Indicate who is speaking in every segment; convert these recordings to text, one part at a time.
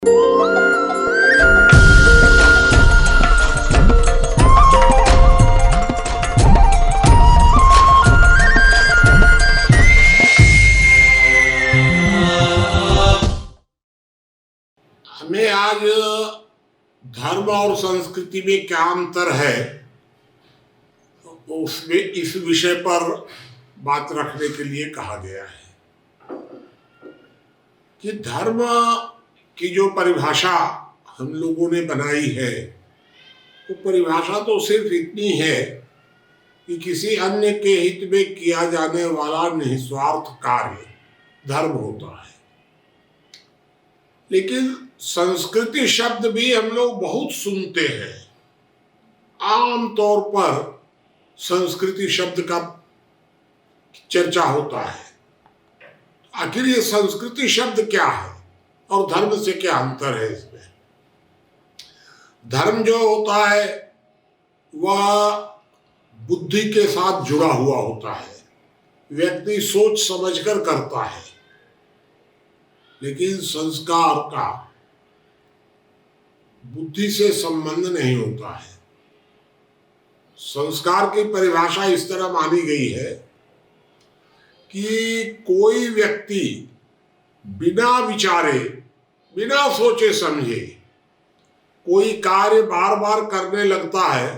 Speaker 1: हमें आज धर्म और संस्कृति में क्या अंतर है उसमें इस विषय पर बात रखने के लिए कहा गया है कि धर्म की जो परिभाषा हम लोगों ने बनाई है वो परिभाषा तो सिर्फ इतनी है कि किसी अन्य के हित में किया जाने वाला निस्वार्थ कार्य धर्म होता है। लेकिन संस्कृति शब्द भी हम लोग बहुत सुनते हैं। आम तौर पर संस्कृति शब्द का चर्चा होता है। आखिर ये संस्कृति शब्द क्या है और धर्म से क्या अंतर है इसमें? धर्म जो होता है वह बुद्धि के साथ जुड़ा हुआ होता है, व्यक्ति सोच समझकर करता है। लेकिन संस्कार का बुद्धि से संबंध नहीं होता है। संस्कार की परिभाषा इस तरह मानी गई है कि कोई व्यक्ति बिना विचारे, बिना सोचे समझे कोई कार्य बार बार करने लगता है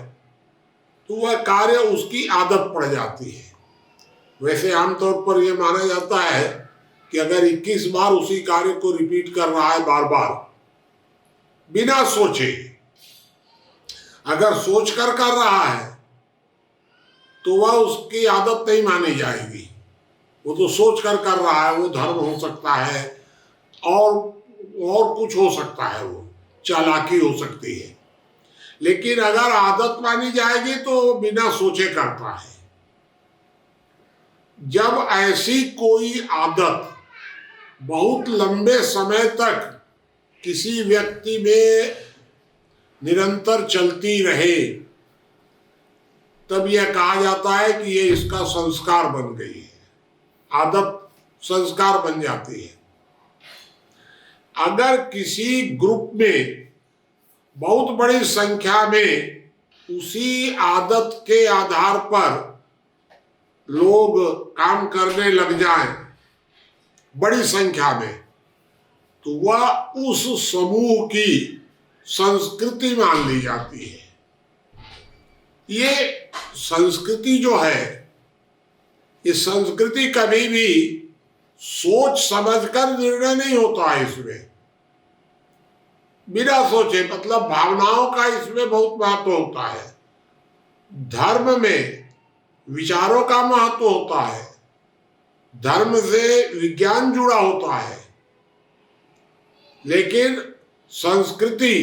Speaker 1: तो वह कार्य उसकी आदत पड़ जाती है। वैसे आमतौर पर यह माना जाता है कि अगर 21 बार उसी कार्य को रिपीट कर रहा है बार बार बिना सोचे, अगर सोच कर रहा है तो वह उसकी आदत नहीं मानी जाएगी। वो तो सोच कर रहा है, वो धर्म हो सकता है और कुछ हो सकता है, वो चालाकी हो सकती है। लेकिन अगर आदत मानी जाएगी तो बिना सोचे करता है। जब ऐसी कोई आदत बहुत लंबे समय तक किसी व्यक्ति में निरंतर चलती रहे तब यह कहा जाता है कि ये इसका संस्कार बन गई है, आदत संस्कार बन जाती है। अगर किसी ग्रुप में बहुत बड़ी संख्या में उसी आदत के आधार पर लोग काम करने लग जाएं बड़ी संख्या में, तो वह उस समूह की संस्कृति मान ली जाती है। ये संस्कृति जो है, ये संस्कृति कभी भी सोच समझकर निर्णय नहीं होता है। इसमें बिना सोचे, मतलब भावनाओं का इसमें बहुत महत्व होता है। धर्म में विचारों का महत्व होता है, धर्म से विज्ञान जुड़ा होता है। लेकिन संस्कृति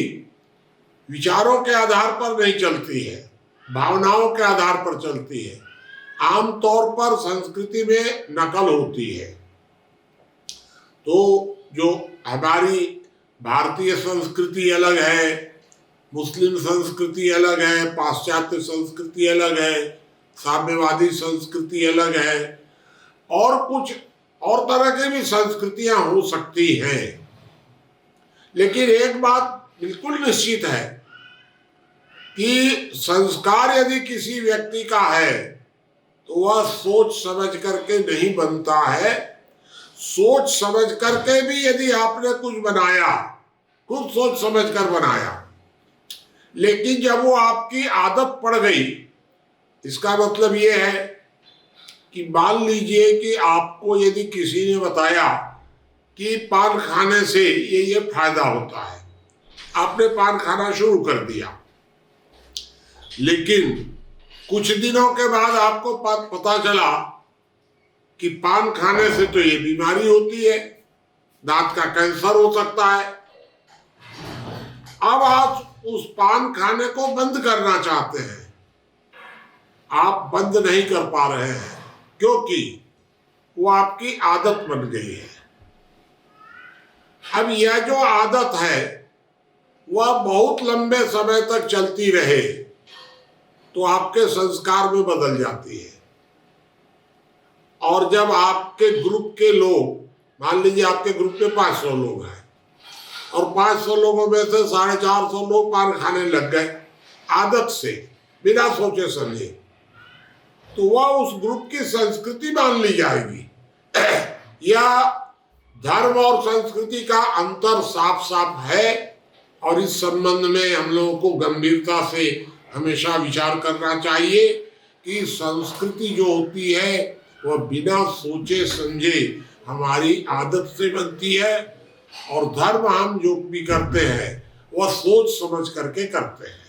Speaker 1: विचारों के आधार पर नहीं चलती है, भावनाओं के आधार पर चलती है। आमतौर पर संस्कृति में नकल होती है। तो जो हमारी भारतीय संस्कृति अलग है, मुस्लिम संस्कृति अलग है, पाश्चात्य संस्कृति अलग है, साम्यवादी संस्कृति अलग है, और कुछ और तरह की भी संस्कृतियां हो सकती हैं। लेकिन एक बात बिल्कुल निश्चित है कि संस्कार यदि किसी व्यक्ति का है तो वह सोच समझ करके नहीं बनता है। सोच समझ करके भी यदि आपने कुछ बनाया, खुद सोच समझ कर बनाया, लेकिन जब वो आपकी आदत पड़ गई, इसका मतलब ये है कि मान लीजिए कि आपको यदि किसी ने बताया कि पान खाने से ये फायदा होता है, आपने पान खाना शुरू कर दिया। लेकिन कुछ दिनों के बाद आपको पता चला कि पान खाने से तो ये बीमारी होती है, दांत का कैंसर हो सकता है। अब आप उस पान खाने को बंद करना चाहते हैं, आप बंद नहीं कर पा रहे हैं क्योंकि वो आपकी आदत बन गई है। अब यह जो आदत है वह बहुत लंबे समय तक चलती रहे तो आपके संस्कार में बदल जाती है। और जब आपके ग्रुप के लोग, मान लीजिए आपके ग्रुप में 500 लोग हैं और 500 लोगों में से 450 लोग पान खाने लग गए आदत से, बिना सोचे समझे, तो वह उस ग्रुप की संस्कृति मान ली जाएगी। या धर्म और संस्कृति का अंतर साफ साफ है, और इस संबंध में हम लोगों को गंभीरता से हमेशा विचार करना चाहिए कि संस्कृति जो होती है वह बिना सोचे समझे हमारी आदत से बनती है, और धर्म हम जो भी करते हैं वह सोच समझ करके करते हैं।